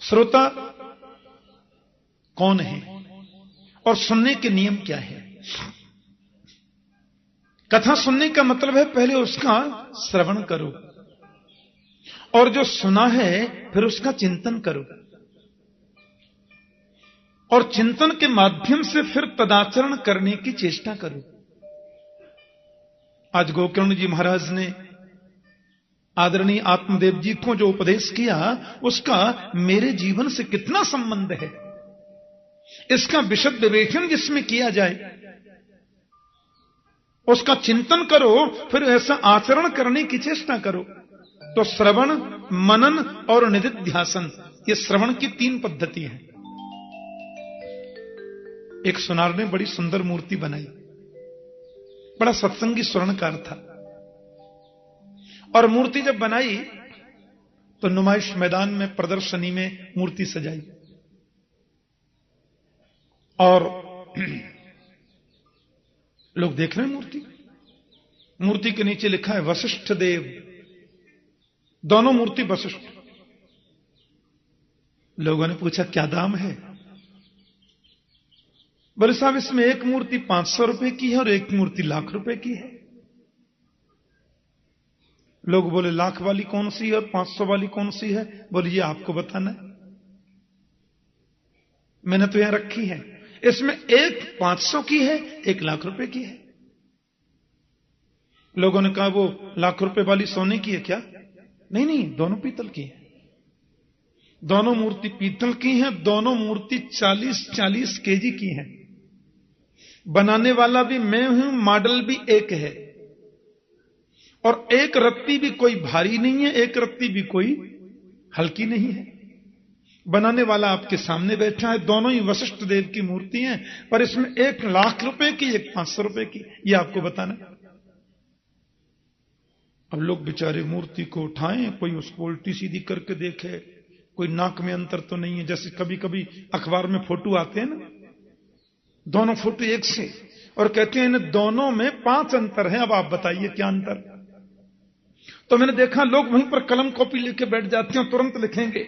श्रोता कौन है और सुनने के नियम क्या है? कथा सुनने का मतलब है पहले उसका श्रवण करो और जो सुना है फिर उसका चिंतन करो और चिंतन के माध्यम से फिर तदाचरण करने की चेष्टा करो। आज गोकर्ण जी महाराज ने आदरणीय आत्मदेव जी को जो उपदेश किया उसका मेरे जीवन से कितना संबंध है, इसका विशद विवेचन जिसमें किया जाए, उसका चिंतन करो, फिर ऐसा आचरण करने की चेष्टा करो। तो श्रवण, मनन और निधिध्यासन, ये श्रवण की 3 पद्धति है। एक सुनार ने बड़ी सुंदर मूर्ति बनाई, बड़ा सत्संगी स्वर्णकार था, और मूर्ति जब बनाई तो नुमाइश मैदान में प्रदर्शनी में मूर्ति सजाई और लोग देख रहे हैं मूर्ति के नीचे लिखा है वशिष्ठ देव, दोनों मूर्ति वशिष्ठ। लोगों ने पूछा क्या दाम है? बोले साहब इसमें एक मूर्ति 500 रुपए की है और एक मूर्ति लाख रुपए की है। लोग बोले लाख वाली कौन सी है और 500 वाली कौन सी है? बोले ये आपको बताना है, मैंने तो यहां रखी है। इसमें एक 500 की है, एक लाख रुपए की है। लोगों ने कहा वो लाख रुपए वाली सोने की है क्या? नहीं, दोनों पीतल की है। दोनों मूर्ति पीतल की हैं, दोनों मूर्ति 40-40 केजी की हैं। बनाने वाला भी मैं हूं, मॉडल भी एक है, और एक रत्ती भी कोई भारी नहीं है, एक रत्ती भी कोई हल्की नहीं है। बनाने वाला आपके सामने बैठा है, दोनों ही वशिष्ठ देव की मूर्ति हैं, पर इसमें एक लाख रुपए की, एक 500 रुपए की, ये आपको बताना। अब लोग बेचारे मूर्ति को उठाएं, कोई उसको उल्टी सीधी करके देखे, कोई नाक में अंतर तो नहीं है। जैसे कभी कभी अखबार में फोटो आते हैं ना, दोनों फोटो एक से, और कहते हैं इन दोनों में 5 अंतर है, अब आप बताइए क्या अंतर। तो मैंने देखा लोग वहीं पर कलम कॉपी लेके बैठ जाते हैं, तुरंत लिखेंगे,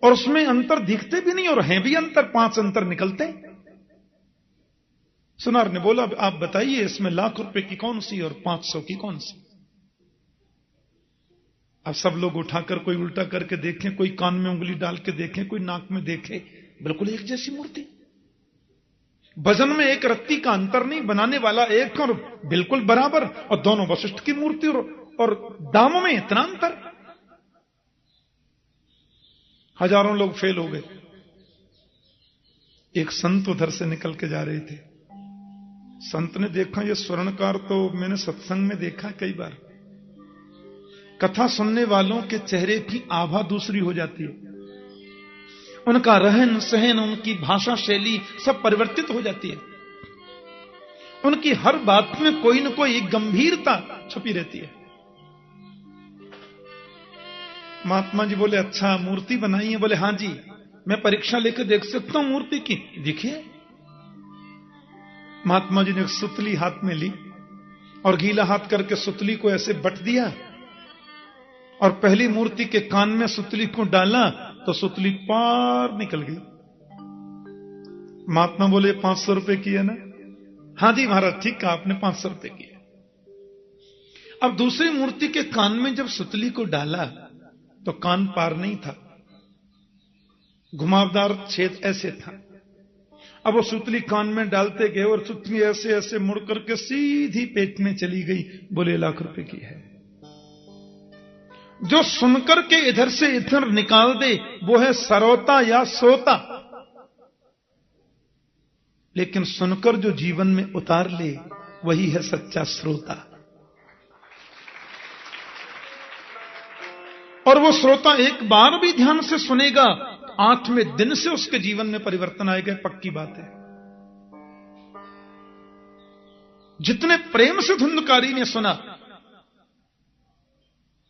और उसमें अंतर दिखते भी नहीं, और हैं भी अंतर, 5 अंतर निकलते। सुनार ने बोला आप बताइए इसमें लाख रुपए की कौन सी और 500 की कौन सी? अब सब लोग उठाकर कोई उल्टा करके देखें, कोई कान में उंगली डाल के देखें, कोई नाक में देखे, बिल्कुल एक जैसी मूर्ति। वजन में एक रत्ती का अंतर नहीं, बनाने वाला एक और बिल्कुल बराबर, और दोनों वशिष्ठ की मूर्ति, और दामों में इतना अंतर। हजारों लोग फेल हो गए। एक संत उधर से निकल के जा रहे थे। संत ने देखा ये स्वर्णकार तो मैंने सत्संग में देखा कई बार। कथा सुनने वालों के चेहरे की आभा दूसरी हो जाती है, उनका रहन सहन, उनकी भाषा शैली सब परिवर्तित हो जाती है। उनकी हर बात में कोई न कोई गंभीरता छुपी रहती है। महात्मा जी बोले अच्छा मूर्ति बनाई है? बोले हां जी, मैं परीक्षा लेकर देख सकता हूं मूर्ति की? देखिए। महात्मा जी ने सुतली हाथ में ली और गीला हाथ करके सुतली को ऐसे बट दिया, और पहली मूर्ति के कान में सुतली को डाला तो सुतली पार निकल गई। महात्मा बोले 500 रुपए की है ना? हां जी महाराज, ठीक कहा आपने, 500 रुपए की है। अब दूसरी मूर्ति के कान में जब सुतली को डाला तो कान पार नहीं था, घुमावदार छेद ऐसे था। अब वो सुतली कान में डालते गए और सुतली ऐसे ऐसे मुड़ करके सीधी पेट में चली गई। बोले लाख रुपए की है। जो सुनकर के इधर से इधर निकाल दे वो है सरोता या सोता, लेकिन सुनकर जो जीवन में उतार ले वही है सच्चा श्रोता। और वो श्रोता एक बार भी ध्यान से सुनेगा, 8वें दिन से उसके जीवन में परिवर्तन आएगा, पक्की बात है। जितने प्रेम से धुंधकारी ने सुना।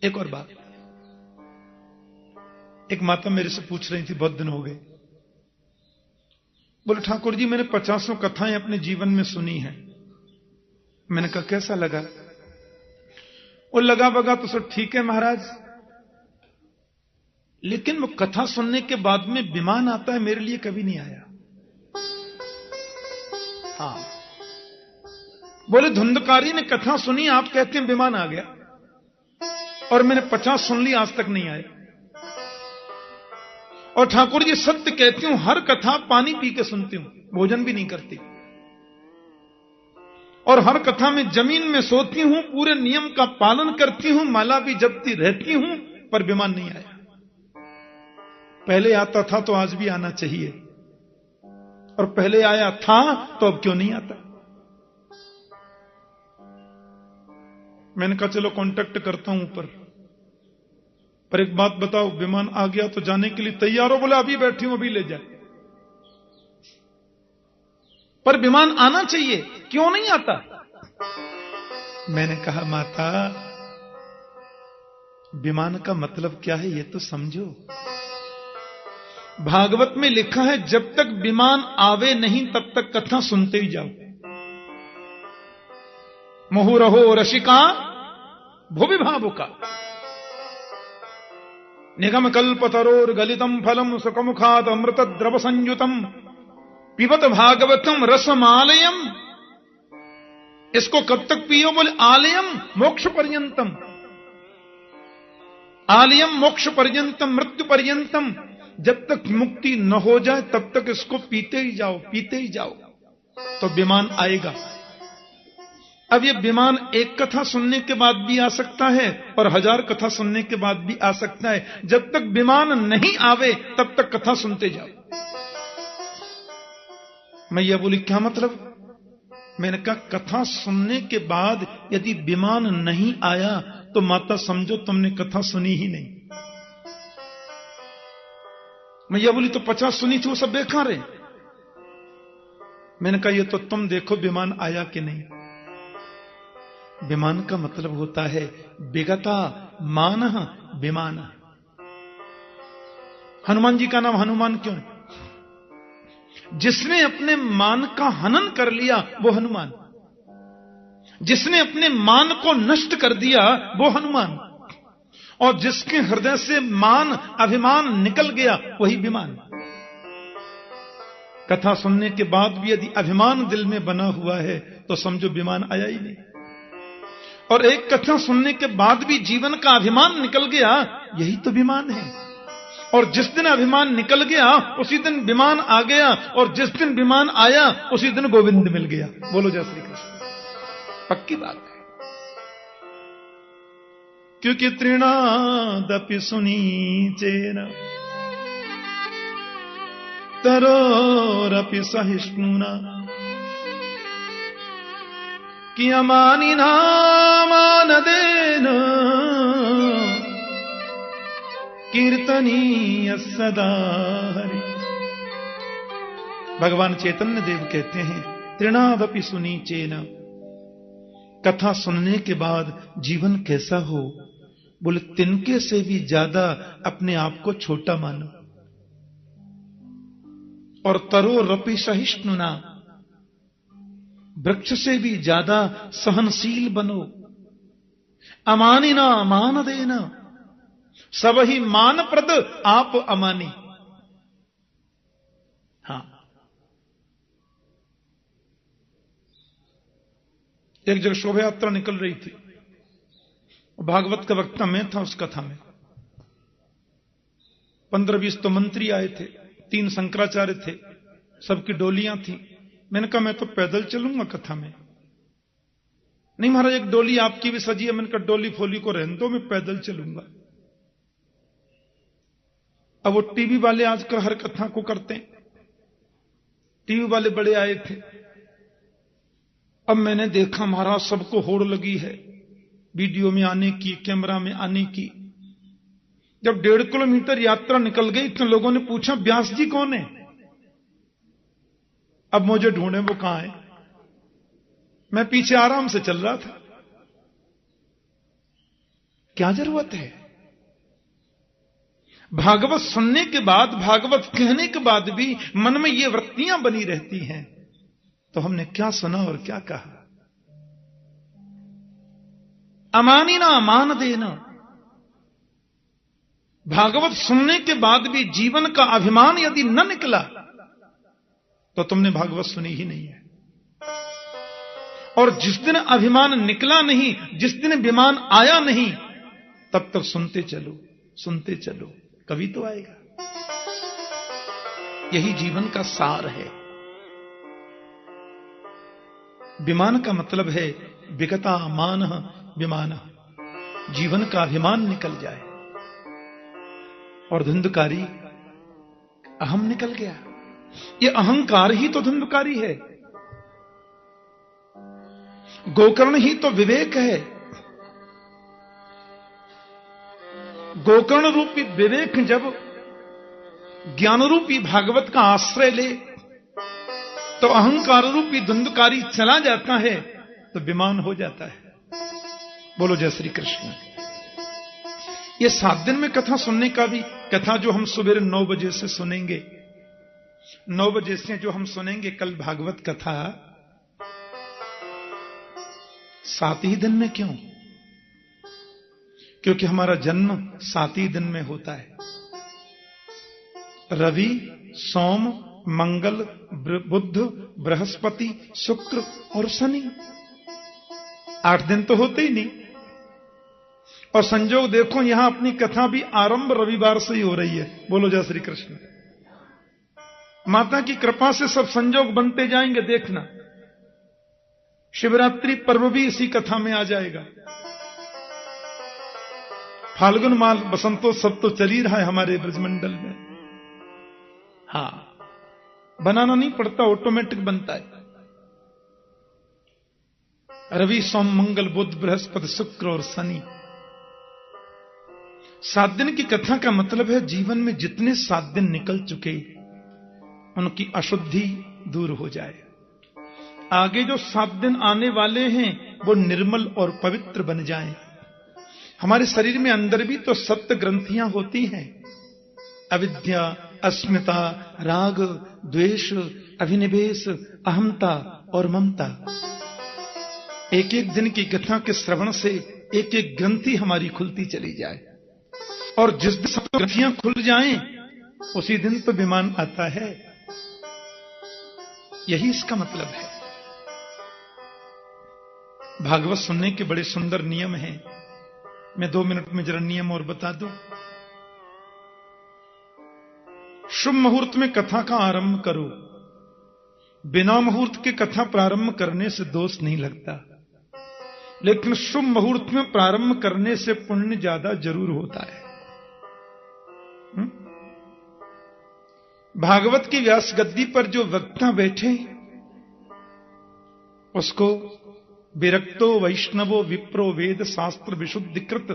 एक और बात, एक माता मेरे से पूछ रही थी, बहुत दिन हो गए। बोले ठाकुर जी मैंने 50 कथाएं अपने जीवन में सुनी हैं। मैंने कहा कैसा लगा? वो लगा बगा तो सब ठीक है महाराज, लेकिन वो कथा सुनने के बाद में विमान आता है, मेरे लिए कभी नहीं आया। हाँ, बोले धुंधकारी ने कथा सुनी, आप कहते हैं विमान आ गया, और मैंने 50 सुन ली, आज तक नहीं आया। और ठाकुर जी सत्य कहती हूं, हर कथा पानी पी के सुनती हूं, भोजन भी नहीं करती। और हर कथा में जमीन में सोती हूं, पूरे नियम का पालन करती हूं, माला भी जपती रहती हूं, पर विमान नहीं आया। पहले आता था तो आज भी आना चाहिए, और पहले आया था तो अब क्यों नहीं आता। मैंने कहा चलो कांटेक्ट करता हूं ऊपर, पर एक बात बताओ, विमान आ गया तो जाने के लिए तैयार हो? बोला अभी बैठी हूं, अभी ले जाए। पर विमान आना चाहिए, क्यों नहीं आता? मैंने कहा माता, विमान का मतलब क्या है ये तो समझो। भागवत में लिखा है, जब तक विमान आवे नहीं तब तक कथा सुनते ही जाओ। मुहुरहो रसिका भुवि भावुका, निगम कल्पतरोर गलितम फलम सुखमुखात अमृत द्रव संयुतम पिबत भागवतम रसमालयम। इसको कब तक पियो? बोले आलयम मोक्ष पर्यंतम, आलयम मोक्ष पर्यंतम मृत्यु पर्यंतम। जब तक मुक्ति न हो जाए तब तक इसको पीते ही जाओ, पीते ही जाओ, तो विमान आएगा। अब ये विमान एक कथा सुनने के बाद भी आ सकता है और 1000 कथा सुनने के बाद भी आ सकता है। जब तक विमान नहीं आवे तब तक कथा सुनते जाओ। मैया बोली क्या मतलब? मैंने कहा कथा सुनने के बाद यदि विमान नहीं आया तो माता समझो तुमने कथा सुनी ही नहीं। मैया बोली तो 50 सुनी थी वो सब बेकार है। मैंने कहा ये तो तुम देखो विमान आया कि नहीं। विमान का मतलब होता है विगता मान विमान। हनुमान जी का नाम हनुमान क्यों? जिसने अपने मान का हनन कर लिया वो हनुमान, जिसने अपने मान को नष्ट कर दिया वो हनुमान, और जिसके हृदय से मान अभिमान निकल गया वही विमान। कथा सुनने के बाद भी यदि अभिमान दिल में बना हुआ है तो समझो विमान आया ही नहीं। और एक कथा सुनने के बाद भी जीवन का अभिमान निकल गया, यही तो विमान है। और जिस दिन अभिमान निकल गया उसी दिन विमान आ गया, और जिस दिन विमान आया उसी दिन गोविंद मिल गया। बोलो जय श्री कृष्ण। पक्की बात है, क्योंकि तृणादपि सुनीचेन तरोरपि सहिष्णुना कि अमानिना मानदेन कीर्तनीय सदा हरि। भगवान चैतन्य देव कहते हैं तृणादपि सुनीचेन, कथा सुनने के बाद जीवन कैसा हो? बोले तिनके से भी ज्यादा अपने आप को छोटा मानो, और तरोरपि सहिष्णुना, वृक्ष से भी ज्यादा सहनशील बनो। अमानिना मान देना, सब ही मान प्रद आप अमानी। हां, एक जगह शोभा यात्रा निकल रही थी, भागवत का वक्ता मैं था उस कथा में। 15-20 तो मंत्री आए थे, 3 शंकराचार्य थे, सबकी डोलियां थी। मैंने कहा मैं तो पैदल चलूंगा कथा में। नहीं महाराज एक डोली आपकी भी सजी है। मैंने कहा डोली फोली को रहने दो, मैं पैदल चलूंगा। अब वो टीवी वाले आजकल हर कथा को करते हैं, टीवी वाले बड़े आए थे। अब मैंने देखा महाराज सबको होड़ लगी है वीडियो में आने की, कैमरा में आने की। जब 1.5 किलोमीटर यात्रा निकल गई तो लोगों ने पूछा व्यास जी कौन है? अब मुझे ढूंढे वो कहां है। मैं पीछे आराम से चल रहा था। क्या जरूरत है? भागवत सुनने के बाद, भागवत कहने के बाद भी मन में ये वृत्तियां बनी रहती हैं, तो हमने क्या सुना और क्या कहा? अमानिना मान देना, भागवत सुनने के बाद भी जीवन का अभिमान यदि न निकला तो तुमने भागवत सुनी ही नहीं है। और जिस दिन अभिमान निकला नहीं, जिस दिन विमान आया नहीं, तब तक सुनते चलो, कभी तो आएगा। यही जीवन का सार है। विमान का मतलब है विगता मान विमान, जीवन का अभिमान निकल जाए और धुंधकारी अहम निकल गया। ये अहंकार ही तो धुंधकारी है। गोकर्ण ही तो विवेक है। गोकर्ण रूपी विवेक जब ज्ञान रूपी भागवत का आश्रय ले तो अहंकार रूपी धुंधकारी चला जाता है, तो विमान हो जाता है। बोलो जय श्री कृष्ण। ये 7 दिन में कथा सुनने का भी, कथा जो हम सुबह 9 बजे से सुनेंगे, 9 बजे से जो हम सुनेंगे कल भागवत कथा, 7 ही दिन में क्यों? क्योंकि हमारा जन्म 7 ही दिन में होता है। रवि, सोम, मंगल, बुध, बृहस्पति, शुक्र और शनि, 8 दिन तो होते ही नहीं। और संजोग देखो, यहां अपनी कथा भी आरंभ रविवार से ही हो रही है। बोलो जय श्री कृष्ण। माता की कृपा से सब संजोग बनते जाएंगे, देखना। शिवरात्रि पर्व भी इसी कथा में आ जाएगा। फाल्गुन मास बसंतोत्सव तो चल ही रहा है हमारे ब्रजमंडल में। हां, बनाना नहीं पड़ता, ऑटोमेटिक बनता है। रवि, सोम, मंगल, बुध, बृहस्पति, शुक्र और शनि, 7 दिन की कथा का मतलब है जीवन में जितने 7 दिन निकल चुके उनकी अशुद्धि दूर हो जाए। आगे जो 7 दिन आने वाले हैं वो निर्मल और पवित्र बन जाएं। हमारे शरीर में अंदर भी तो 7 ग्रंथियां होती हैं। अविद्या, अस्मिता, राग, द्वेष, अभिनिवेश, अहमता और ममता। एक एक दिन की कथा के श्रवण से एक एक ग्रंथि हमारी खुलती चली जाए, और जिस दिन 7 ग्रंथियां खुल जाएं उसी दिन तो विमान आता है। यही इसका मतलब है। भागवत सुनने के बड़े सुंदर नियम हैं। मैं 2 मिनट में जरा नियम और बता दूं। शुभ मुहूर्त में कथा का आरंभ करो। बिना मुहूर्त के कथा प्रारंभ करने से दोष नहीं लगता, लेकिन शुभ मुहूर्त में प्रारंभ करने से पुण्य ज्यादा जरूर होता है। भागवत की व्यास गद्दी पर जो वक्ता बैठे उसको विरक्तो वैष्णवो विप्रो वेद शास्त्र विशुद्धिकृत,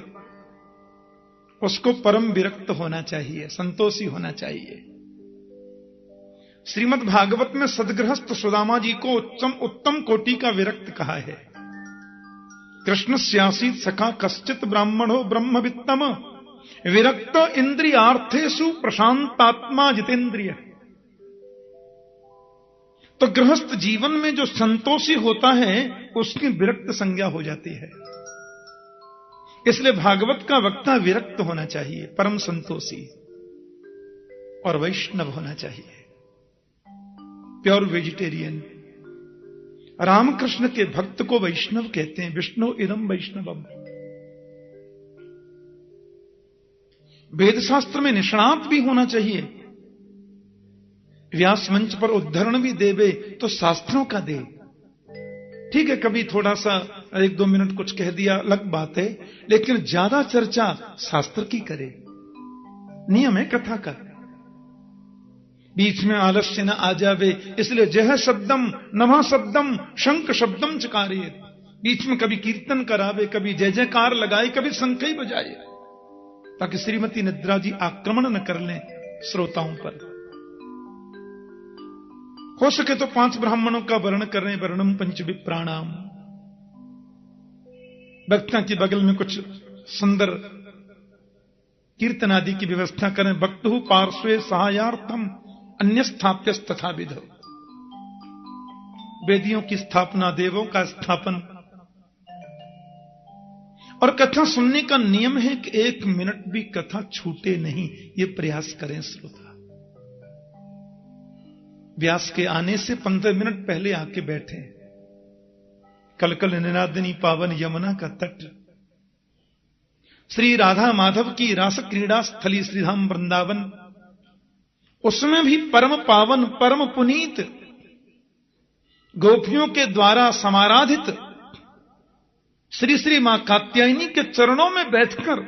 उसको परम विरक्त होना चाहिए, संतोषी होना चाहिए। श्रीमद् भागवत में सदगृहस्थ सुदामा जी को उत्तम कोटि का विरक्त कहा है। कृष्ण स्यासीत सखा कश्चित ब्राह्मणो ब्रह्मवित्तम विरक्त इंद्रियार्थेषु प्रशांतात्मा जितेंद्रिय। तो गृहस्थ जीवन में जो संतोषी होता है उसकी विरक्त संज्ञा हो जाती है। इसलिए भागवत का वक्ता विरक्त होना चाहिए, परम संतोषी, और वैष्णव होना चाहिए, प्योर वेजिटेरियन। रामकृष्ण के भक्त को वैष्णव कहते हैं। विष्णु इदम वैष्णवम। वेद शास्त्र में निष्णात भी होना चाहिए। व्यास मंच पर उद्धरण भी देवे तो शास्त्रों का दे। ठीक है, कभी थोड़ा सा 1-2 मिनट कुछ कह दिया, अलग बात है, लेकिन ज्यादा चर्चा शास्त्र की करे। नियम है कथा का। बीच में आलस्य न आ जावे, इसलिए जह शब्दम नमः शब्दम शंख शब्दम चकारिए। बीच में कभी कीर्तन करावे, कभी जय जयकार लगाए, कभी शंख ही बजाए, ताकि श्रीमती निद्रा जी आक्रमण न कर लें श्रोताओं पर। हो सके तो 5 ब्राह्मणों का वर्ण करें, वर्णम पंच विप्राणाम। वक्ता के बगल में कुछ सुंदर कीर्तन आदि की व्यवस्था करें। वक्तु पार्श्वे सहायार्थम अन्य स्थाप्य तथा विधो। वेदियों की स्थापना, देवों का स्थापन, और कथा सुनने का नियम है कि 1 मिनट भी कथा छूटे नहीं, ये प्रयास करें श्रोता। व्यास के आने से 15 मिनट पहले आके बैठे। कल कल निनादिनी पावन यमुना का तट, श्री राधा माधव की रास क्रीड़ा स्थली श्रीधाम वृंदावन, उसमें भी परम पावन परम पुनीत गोपियों के द्वारा समाराधित श्री श्री मां कात्यायनी के चरणों में बैठकर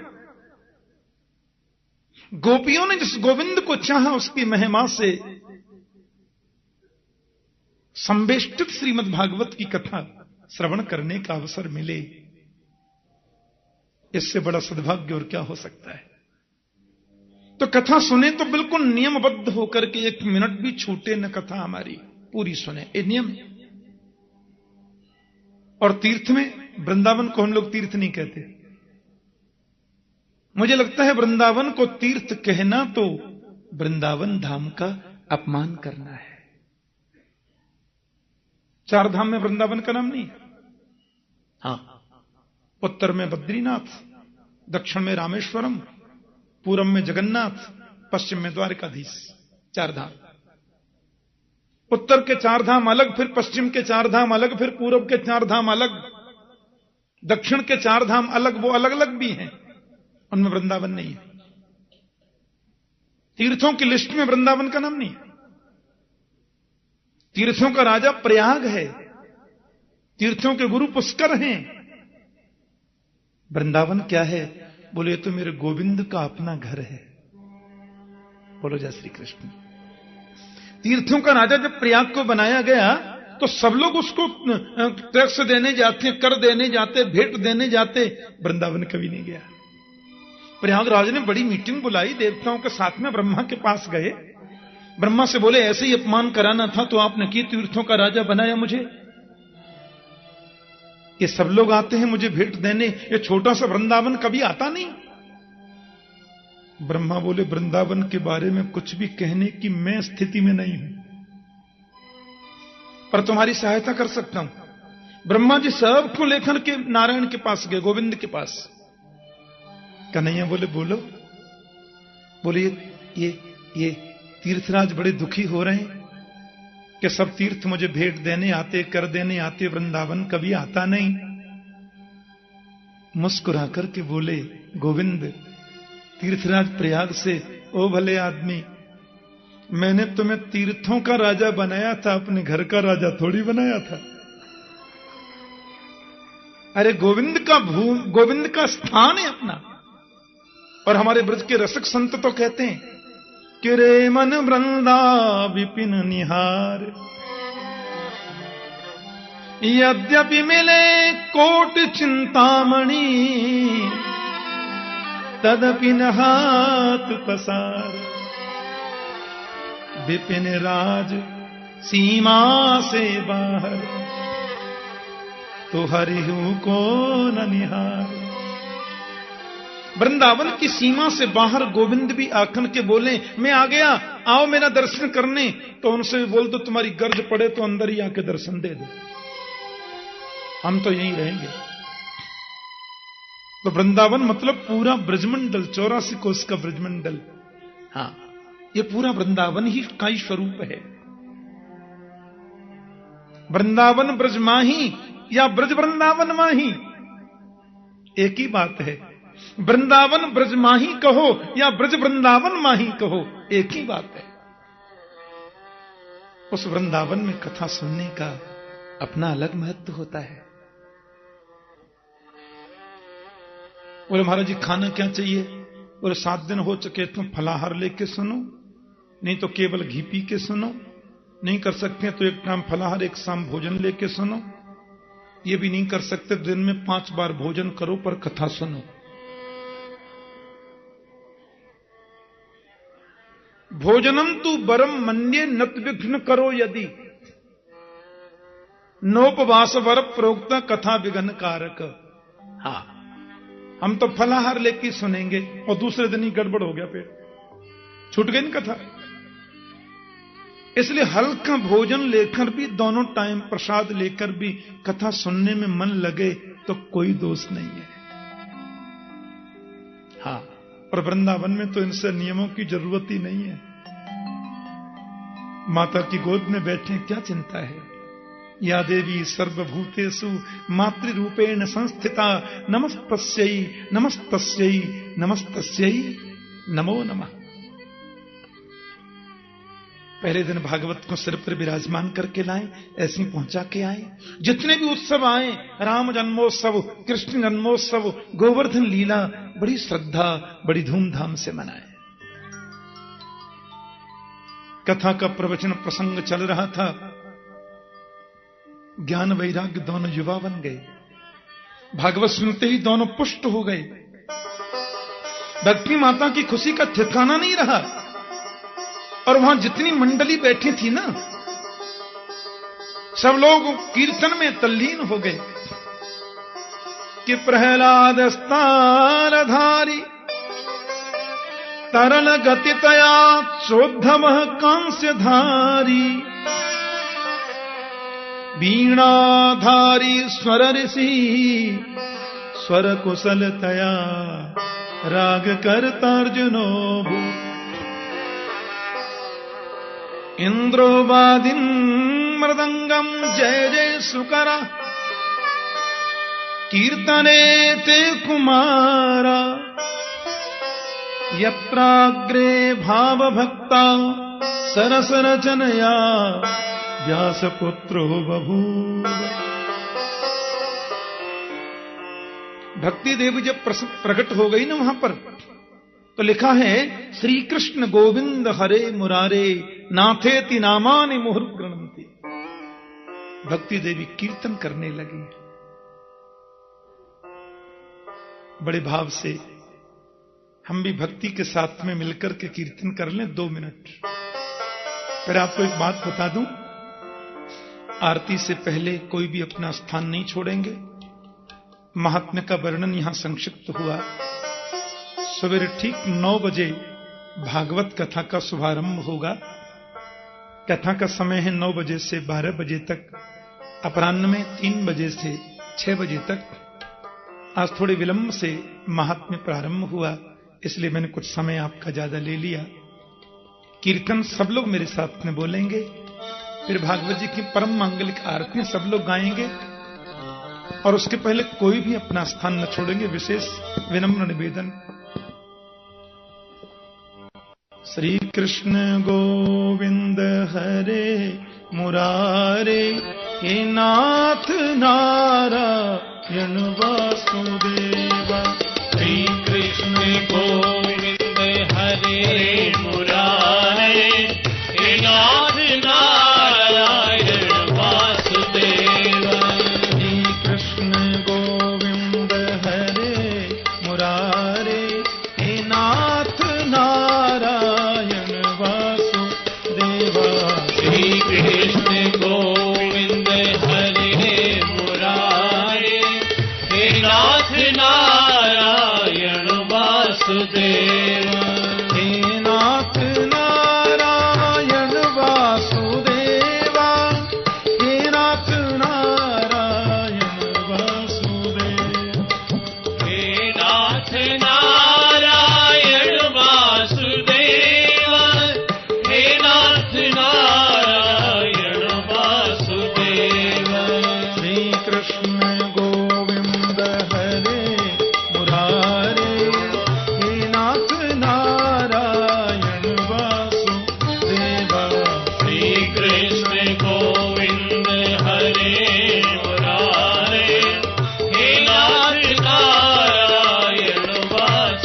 गोपियों ने जिस गोविंद को चाहा उसकी महिमा से संवेष्टित श्रीमद् भागवत की कथा श्रवण करने का अवसर मिले, इससे बड़ा सद्भाग्य और क्या हो सकता है। तो कथा सुने तो बिल्कुल नियमबद्ध होकर के 1 मिनट भी छूटे न, कथा हमारी पूरी सुने, ये नियम है। और तीर्थ में, वृंदावन को हम लोग तीर्थ नहीं कहते। मुझे लगता है वृंदावन को तीर्थ कहना तो वृंदावन धाम का अपमान करना है। 4 धाम में वृंदावन का नाम नहीं है। हां, उत्तर में बद्रीनाथ, दक्षिण में रामेश्वरम, पूरब में जगन्नाथ, पश्चिम में द्वारकाधीश, 4 धाम। उत्तर के 4 धाम अलग, फिर पश्चिम के 4 धाम अलग, फिर पूरब के 4 धाम अलग, दक्षिण के 4 धाम अलग, वो अलग अलग भी हैं, उनमें वृंदावन नहीं है। तीर्थों की लिस्ट में वृंदावन का नाम नहीं है। तीर्थों का राजा प्रयाग है, तीर्थों के गुरु पुष्कर हैं। वृंदावन क्या है? बोले तो मेरे गोविंद का अपना घर है। बोलो जय श्री कृष्ण। तीर्थों का राजा जब प्रयाग को बनाया गया तो सब लोग उसको टैक्स देने जाते, कर देने जाते, भेंट देने जाते, वृंदावन कभी नहीं गया। प्रयागराज ने बड़ी मीटिंग बुलाई, देवताओं के साथ में ब्रह्मा के पास गए। ब्रह्मा से बोले ऐसे ही अपमान कराना था तो आपने की, तीर्थों का राजा बनाया मुझे। ये सब लोग आते हैं मुझे भेंट देने, ये छोटा सा वृंदावन कभी आता नहीं। ब्रह्मा बोले वृंदावन के बारे में कुछ भी कहने की मैं स्थिति में नहीं हूं, पर तुम्हारी सहायता कर सकता हूं। ब्रह्मा जी सबको लेकर के नारायण के पास गए, गोविंद के पास। कन्हैया बोले बोलो। बोले ये तीर्थराज बड़े दुखी हो रहे हैं कि सब तीर्थ मुझे भेंट देने आते, कर देने आते, वृंदावन कभी आता नहीं। मुस्कुरा करके बोले गोविंद, तीर्थराज प्रयाग से, ओ भले आदमी, मैंने तुम्हें तीर्थों का राजा बनाया था, अपने घर का राजा थोड़ी बनाया था। अरे गोविंद का स्थान है अपना। और हमारे ब्रज के रसिक संत तो कहते हैं कि रे मन वृंदा विपिन निहार, यद्यपि मिले कोट चिंतामणि, तदपि न हाथ पसार। विपिन राज सीमा से बाहर, तो हरिहु को न निहार। वृंदावन की सीमा से बाहर गोविंद भी आखन के बोले मैं आ गया, आओ मेरा दर्शन करने। तो उनसे बोल दो तुम्हारी गर्ज पड़े तो अंदर ही आके दर्शन दे दो, हम तो यहीं रहेंगे। तो वृंदावन मतलब पूरा ब्रजमंडल, 84 कोस का ब्रजमंडल। हां, ये पूरा वृंदावन ही का ही स्वरूप है। वृंदावन ब्रज माही या ब्रज वृंदावन माही एक ही बात है। वृंदावन ब्रज माही कहो या ब्रज वृंदावन माही कहो, एक ही बात है। उस वृंदावन में कथा सुनने का अपना अलग महत्व होता है। बोले महाराज जी खाना क्या चाहिए? बोले 7 दिन हो चुके तुम फलाहार लेके सुनो, नहीं तो केवल घी पी के सुनो, नहीं कर सकते तो एक टाइम फलाहार एक शाम भोजन लेके सुनो, ये भी नहीं कर सकते दिन में 5 बार भोजन करो पर कथा सुनो। भोजनम तू बरम मन्ये नत विघ्न करो यदि, नोपवास वर प्रोक्ता कथा विघ्न कारक। हाँ, हम तो फलाहार लेके सुनेंगे और दूसरे दिन ही गड़बड़ हो गया, पेट छूट गई ना कथा। इसलिए हल्का भोजन लेकर भी, दोनों टाइम प्रसाद लेकर भी कथा सुनने में मन लगे तो कोई दोष नहीं है। हाँ, और वृंदावन में तो इनसे नियमों की जरूरत ही नहीं है। माता की गोद में बैठे, क्या चिंता है। या देवी सर्वभूतेषु मातृरूपेण संस्थिता नमस्तस्यै नमस्तस्यै नमस्तस्यै नमो नमः। पहले दिन भागवत को सिर पर विराजमान करके लाए, ऐसे पहुंचा के आए। जितने भी उत्सव आए, राम जन्मोत्सव, कृष्ण जन्मोत्सव, गोवर्धन लीला, बड़ी श्रद्धा बड़ी धूमधाम से मनाए। कथा का प्रवचन प्रसंग चल रहा था। ज्ञान वैराग्य दोनों युवा बन गए। भागवत सुनते ही दोनों पुष्ट हो गए। भक्ति माता की खुशी का ठिकाना नहीं रहा। और वहां जितनी मंडली बैठी थी ना, सब लोग कीर्तन में तल्लीन हो गए कि प्रहलाद स्तारधारी तरल गतितया चोद्धव कांस्यधारी वीणाधारी स्वर ऋषि स्वर कुशलतया राग करतार्जुनो भू इंद्रोवादिं मृदंगम जय जय सुकरा कीर्तने ते कुमारा यत्राग्रे भावभक्ता सरसरचनया व्यासपुत्रो बभूव। भक्ति देवी जब प्रकट हो गई ना वहां पर, तो लिखा है श्री कृष्ण गोविंद हरे मुरारे नाथेति नामानि मुहुर्गृणन्ति। भक्ति देवी कीर्तन करने लगी बड़े भाव से। हम भी भक्ति के साथ में मिलकर के कीर्तन कर लें 2 मिनट। फिर आपको एक बात बता दूं, आरती से पहले कोई भी अपना स्थान नहीं छोड़ेंगे। महात्म्य का वर्णन यहां संक्षिप्त हुआ। सवेरे ठीक 9 बजे भागवत कथा का शुभारंभ होगा। कथा का समय है 9 बजे से 12 बजे तक, अपराह्न में 3 बजे से 6 बजे तक। आज थोड़े विलंब से महात्म्य प्रारंभ हुआ, इसलिए मैंने कुछ समय आपका ज्यादा ले लिया। कीर्तन सब लोग मेरे साथ में बोलेंगे, फिर भागवत जी की परम मांगलिक आरती सब लोग गाएंगे, और उसके पहले कोई भी अपना स्थान न छोड़ेंगे। विशेष विनम्र निवेदन। श्री कृष्ण गोविंद हरे मुरारे हे नाथ नारायण वासुदेवा। श्री कृष्ण गोविंद हरे मुरारे हे नाथ नारायण वासुदेवा। श्री कृष्ण गोविंद हरे मुरारे हे नाथ नारायण वासुदेवा। श्री कृष्ण गोविंद हरे मुरारे हे नाथ नारायण वासुदेवा। हे नाथ नारायण वासुदेवा। हे नाथ नारायण वासुदेवा। हे नाथ नारायण वासुदेवा। हे नाथ नारायण वासुदेवा। श्री कृष्ण गोविंद हरे मुरारे हे नाथ नारायण वासुदेवा। श्री कृष्ण गोविंद हरे मुरारे हे नाथ नारायण वासुदेवा।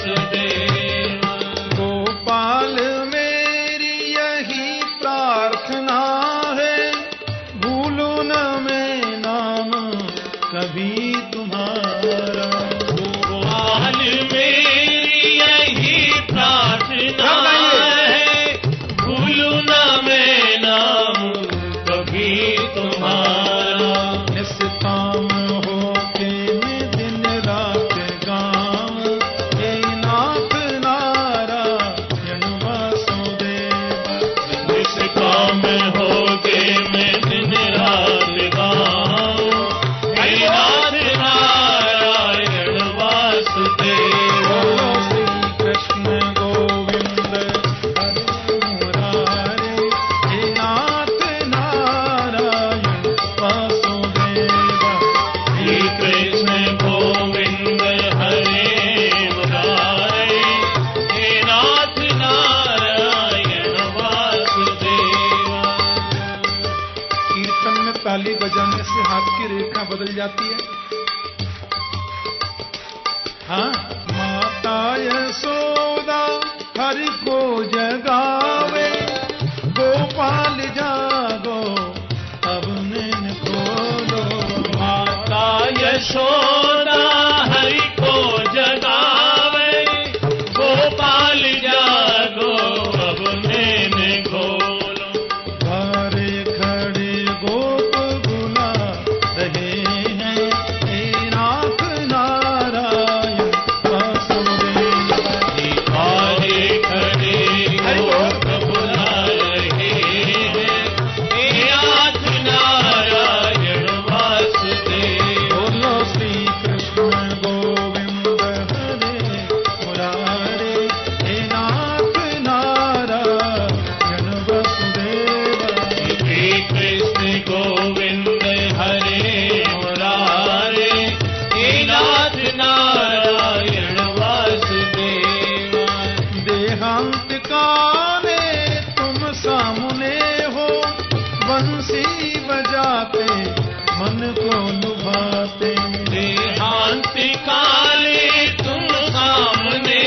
भाषा बदल जाती है। हाँ, माता यशोदा हरि को जगावे, गोपाल जागो अब नैन खोलो। माता यशोदा हरि को जगावे, गोपाल जागो अब नैन खोलो। घरे खड़े गोप बुला रहे हैं, हे नाथ नारायण वासुदेव। घरे खड़े गोप बुला रहे हैं, हे नाथ नारायण वासुदेव। बोलो श्री कृष्ण गोविंद हरे मुरारे, हे नाथ नारायण वसुदेव। श्री कृष्ण गोविंद हरे मुरारे, हे नाथ नारायण वासुदेव। देहांत काले तुम सामने हो, बंसी बजाते मन को लुभाते। देहांत काले तुम सामने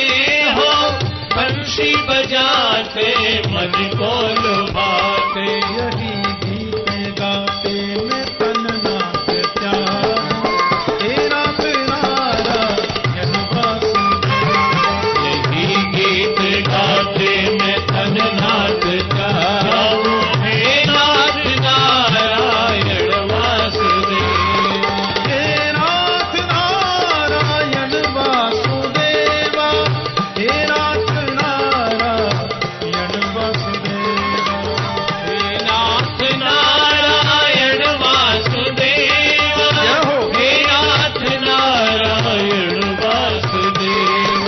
हो, बंशी बजाते मन को लुभाते। यही गीत गाते में तन नाथ त्याग, हे नाथ नारायण वासुदेव। यही गीत गाते में तन नाथ जाओ, हे नाथ नारायण वासुदेव। हे नाथ नारायण वासुदेव, हे नाथ नारायण वासुदेव। हे नाथ नारायण वासुदेव, जय हो। हे नाथ नारायण वासुदेव।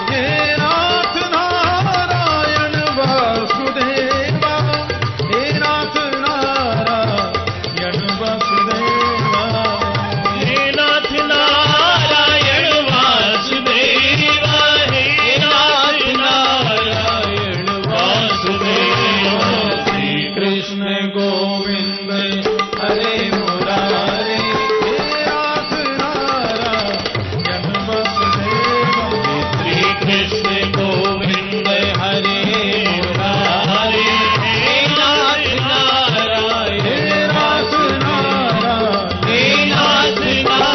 हे नाथ नारायण वासुदेव, हे नाथ नारायण वासुदेव। हे नाथ नारायण वासुदेव, हे नाथ नारायण वासुदेव। श्री कृष्ण गोविंद हरे मुरारे, हे नाथ नारायण वसुदेव। श्री कृष्ण गोविंद हरे मुरारे, हे नाथ नारायण हे नाथ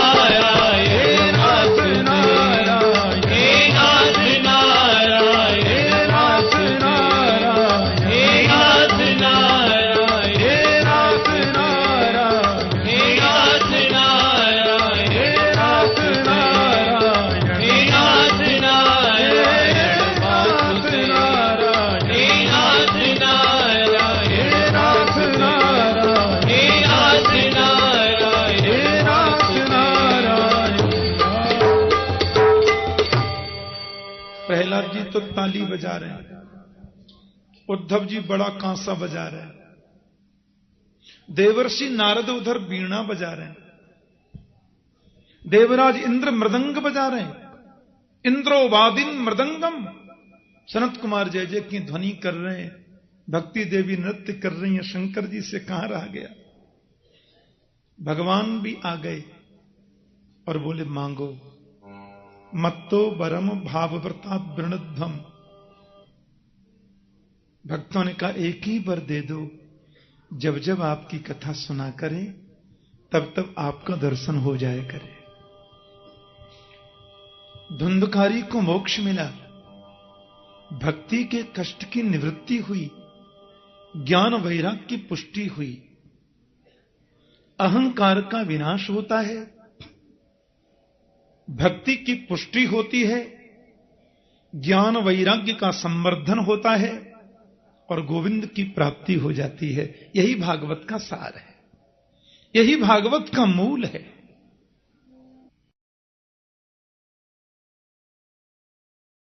नारायण, हे नाथ नारायण, हे नाथ नारायण, हे नाथ नारायण, हे नाथ नारायण, हे नाथ नारायण, हे नाथ नारायण, हे नाथ नारायण, हे नाथ नारायण, हे नाथ नारायण वासुदेव। हे नाथ नारायण, हे नाथ नारायण, हे नाथ नारायण, हे नाथ नारायण। प्रहलाद जी तो ताली बजा रहे हैं, उद्धव जी बड़ा कांसा बजा रहे हैं, देवर्षि नारद उधर वीणा बजा रहे हैं, देवराज इंद्र मृदंग बजा रहे हैं, इंद्रो वादिन मृदंगम। सनत कुमार जय जय की ध्वनि कर रहे हैं, भक्ति देवी नृत्य कर रही हैं। शंकर जी से कहां रह गया। भगवान भी आ गए और बोले मांगो। मत्तो वरम भावव्रता वृणध्वम। भक्तों ने कहा एक ही वर दे दो, जब जब आपकी कथा सुना करें तब तब आपका दर्शन हो जाए करे। धुंधकारी को मोक्ष मिला, भक्ति के कष्ट की निवृत्ति हुई, ज्ञान वैराग्य की पुष्टि हुई, अहंकार का विनाश होता है, भक्ति की पुष्टि होती है, ज्ञान वैराग्य का संवर्धन होता है और गोविंद की प्राप्ति हो जाती है। यही भागवत का सार है, यही भागवत का मूल है।